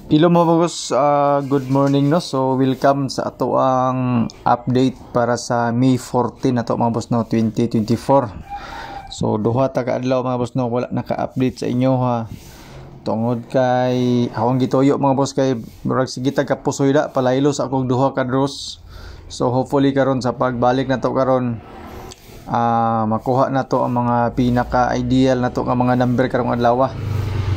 Hello mga boss, good morning no. So welcome sa ato ang update para sa May 14 nato mga boss no 2024. So duha ta ka adlaw mga boss no wala naka-update sa inyo ha. Tungod kay hawang gituyo mga boss kay murag sige ta ka pusoy da palaylo sa akong duha ka draws. So hopefully karon sa pagbalik nato karon makuha nato ang mga pinaka-ideal nato nga mga number karong adlaw.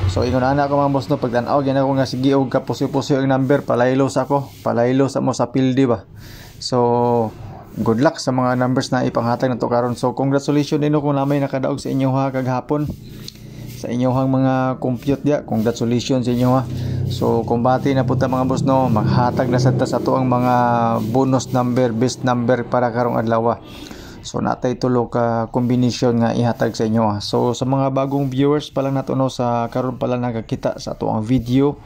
So ingon ana ko mga boss no pag tan-aw gyud ako nga sige og kapusoy-pusoy ang number palaylo sa ako, palaylo sa mo sa pildi ba. So good luck sa mga numbers na ipanghatag nato karon. So congratulations din kung lamay nakadaog sa inyo ha kaghapon. Sa inyohang mga compute dia, congratulations sa inyo ha. So kumbati na puta mga boss no, maghatag na sa to ang mga bonus number, best number para karong adlaw. So natay tulo ka combination nga ihatag sa inyo. So sa mga bagong viewers pa lang nato no sa karon pa lang nakakita sa ato ang video,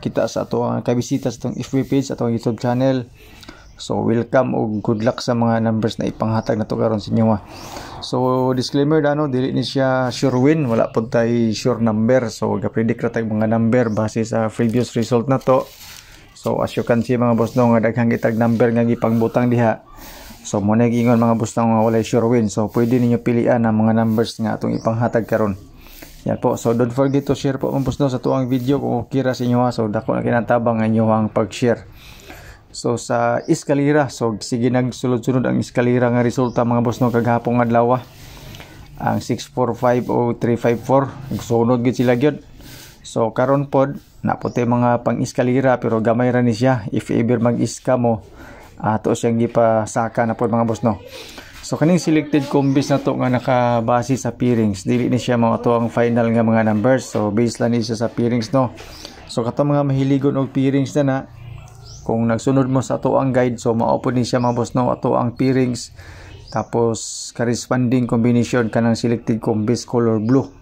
kita sa ato ang kabisita sa atong FB page, atong YouTube channel. So welcome o good luck sa mga numbers na ipanghatag nato karon sa inyo. So disclaimer dano dili ni siya sure win, wala pud tay sure number. So ga-predict ra tag mga number base sa previous result nato. So as you can see mga boss no nga daghang gitag number nga gipangbutang diha. So mo na gingon mga boss nga walay sure win. So pwede ninyo pilian ang mga numbers nga atong ipanghatag karon. Yan po. So don't forget to share po mga boss no sa tuang video kung okay ra sa inyo ha. So dako na kinatabang ang inyong pag-share. So sa eskalera, so sige nagsulod-sunod ang eskalera nga resulta mga boss no kaghapon adlaw. Ang 645 o 354 sunod gid sila gyud. So karon pod naputi mga pang-eskalera pero gamay ra ni siya if ever mag-iska mo. Ato siyang gipasaka na po mga boss no. So kaning selected combis na to nga nakabase sa pairings, dili ni siya mga to ang final nga mga numbers. So base lang ni siya sa pairings no. So kato mga mahiligon og pairings na kung nagsunod mo sa ato ang guide, so mao po ni siya mga boss no ato ang pairings tapos corresponding combination kanang selected combis color blue.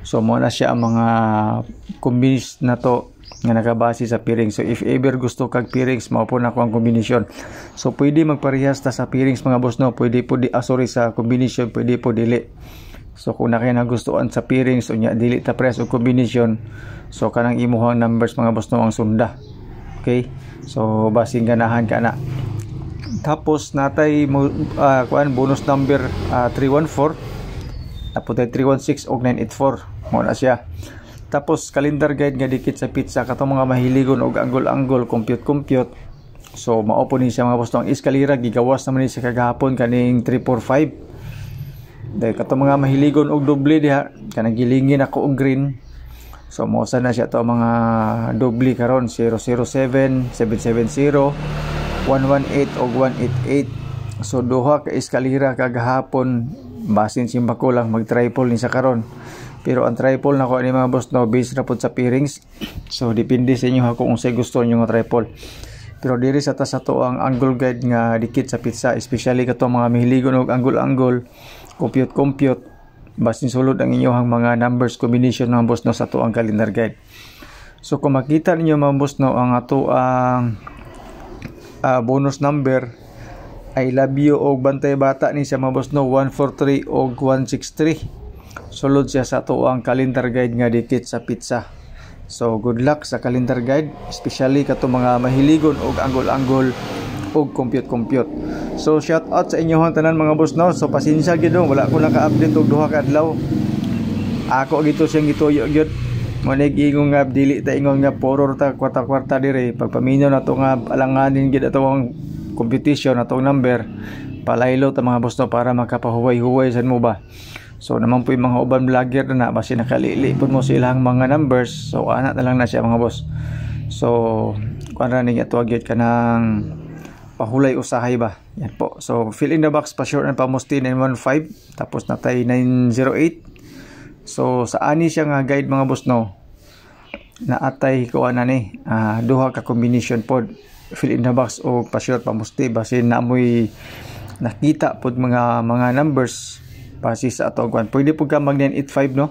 So mo na siya ang mga combis na to nga nakabase sa pairing. So if ever gusto kag pairings mao po na ko ang combination. So pwede magparehas ta sa pairings mga boss no, pwede po sa combination, pwede po dili. So kung na kayo nagustuhan sa pairings unya dili ta press og combination, so kanang imuhang numbers mga boss no ang sunda. Okay? So basing ganahan ka na. Tapos natay kuan bonus number 314, tapos 316 og 984 mo na siya. Tapos calendar guide nga dikit sa pizza katong mga mahiligon og angle compute. So mao po ni siya mga boss ang eskalera gigawas naman ni sa kagahapon kaning 345. Dahil katong mga mahiligon og doble diha kanang gilingin ako og green. So mo na siya to mga doble karon 007, 770, 118 og 188. So duha ka eskalera kagahapon basin simba ko lang mag triple ni sa karon. Pero ang triple na ko ni mga boss no base na po sa pairings. So depende sa inyo ha kung unsay gusto niyo nga triple. Pero diri sa to ang angle guide nga dikit sa pizza, especially kato mga mahiligon og angle compute basin sulod ang inyong mga numbers combination ng boss no sa to ang calendar guide. So kung makita ninyo mga boss no ang ato ang bonus number I love you og bantay bata ni sa mga boss no 143 og 163. Sulod siya sa to ang calendar guide nga dikit sa pizza. So good luck sa calendar guide, especially kato mga mahiligon og angle og compute. So shout out sa inyohang tanan mga boss no. So pasensya gid wala ko naka-update og duha ka adlaw. Ako gito siyang gituyo gyud. Monig ingon nga dili ta ingon nga poror ta kwarta dire pagpaminaw nato nga alanganin gid ato ang competition atong number. Palaylo ta mga boss no para makapahuway-huway sa mo ba. So naman po yung mga uban vlogger na basi nakalili po mo silang mga numbers. So anak na lang na siya mga boss. So kuan ra ning atuag gyud kanang pahulay usahay ba. Yan po. So fill in the box pa short and pamusti 915 tapos natay 908. So sa ani siya nga guide mga boss no. Naatay kuan na ni duha ka combination pod. Fill in the box o pa short pamusti basin namoy nakita pod mga numbers base sa ato kuan. Pwede po ka mag 985 no.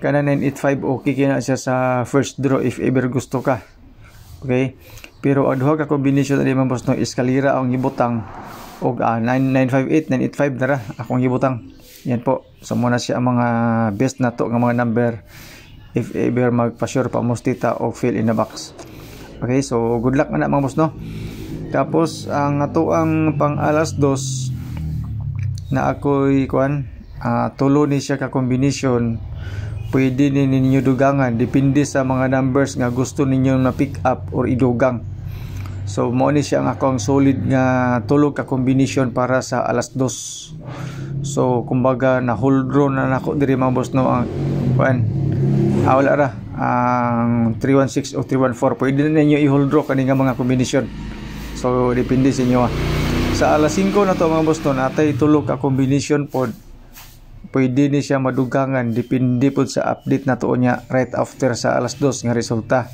Kana 985 okay kina siya sa first draw if ever gusto ka. Okay? Pero ang duha ka combination ani man boss no eskalera ang gibutang og 958 985 dara akong gibutang. Yan po. So muna siya ang mga best na to nga mga number if ever magpa-sure pa mustita o fill in the box. Okay, so good luck na mga boss no. Tapos ang ato ang pang alas 2 na ako'y kuan tulo ni siya ka combination, pwede ninyo dugangan depende sa mga numbers nga gusto ninyo na pick up or idugang. So mo ni siya ang akong solid nga tulog ka combination para sa alas 2. So kumbaga na hold draw na nako diri mga boss no ang kuan wala ra ang 316 o 314 pwede na ninyo i-hold draw kani nga mga combination. So depende sa inyo. Sa alas 5 na to mga boss no natay tulog ka combination pod, pwede ni siya madugangan depende pod sa update na to niya right after sa alas 2 nga resulta.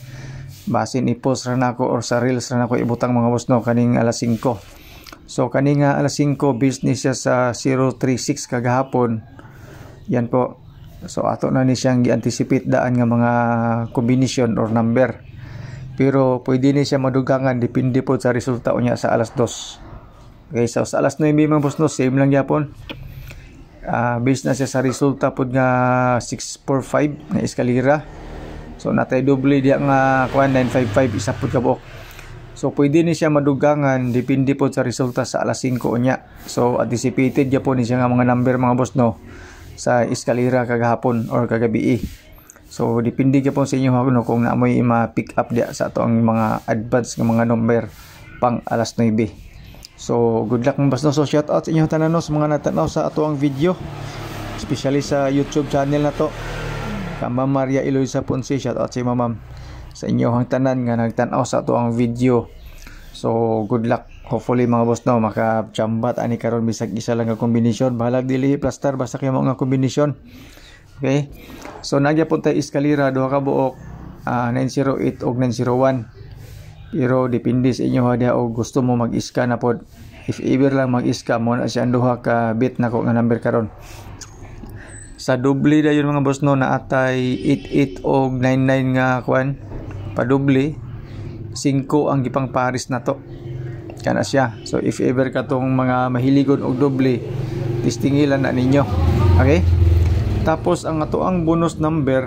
Basin i-post ra nako or sa reels ra nako ibutang mga boss no kaning alas 5. So kaning alas 5 business siya sa 036 kagahapon. Yan po. So ato na ni siyang gi-anticipate daan nga mga combination or number. Pero pwede ni siya madugangan depende po sa resulta niya sa alas 2. Okay, so sa alas 9 mga boss no same lang gyapon. Based na siya sa resulta pod nga 645 na eskalera. So natay doble diya nga kuan 955 isa pod ka buok. So pwede ni siya madugangan depende po sa resulta sa alas 5 niya. So anticipated gyapon ni siya nga mga number mga boss no sa eskalera kagahapon or kagabi. So depende gyapon sa inyo no kung naamoy ma-pick up diya sa ato ang mga advance nga mga number pang alas 9. So good luck mga boss no. So shout out sa inyo tanan no sa mga natanaw sa ato ang video, especially sa YouTube channel na to. Ma'am Maria Eloisa Ponce, shout out sa ma'am sa inyong tanan nga nagtanaw sa ato ang video. So good luck, hopefully mga boss no makachambat ani karon bisag isa lang nga combination, bahalag dili plaster basta kay mo nga combination. Okay, so nagya po tayo eskalera duha ka buok 908 og 901, pero depende sa inyo ha o gusto mo mag-iska na pod. If ever lang mag-iska mo na siya duha ka bit nako nga number karon. Sa doble dayon mga boss no na atay 88 og 99 nga kuan padoble 5 ang gipang paris na to kana siya. So if ever katong mga mahiligon og doble testingilan na ninyo. Okay, tapos ang ato ang bonus number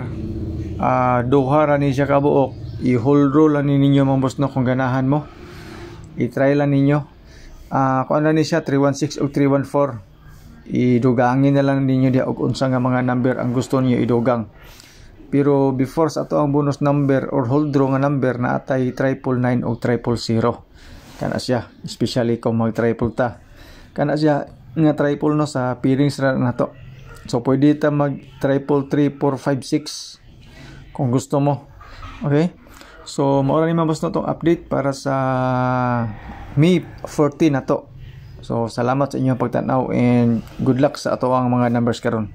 duha ra ni siya ka buok, i-hold roll lang ninyo mga boss no kung ganahan mo i-try lang ninyo. Kuan na ni siya 316 og 314, idugangin na lang ninyo diya og unsa nga mga number ang gusto niyo idugang. Pero before sa ato ang bonus number or hold draw nga number na atay 999 o 000 kana siya, especially kung mag triple ta kana siya nga triple no sa pairings ra na to. So pwede ta mag triple 3 4 5 6 kung gusto mo. Okay, so mao ra ni mabas na tong update para sa May 14 na to. So salamat sa inyong pagtanaw and good luck sa ato ang mga numbers karon.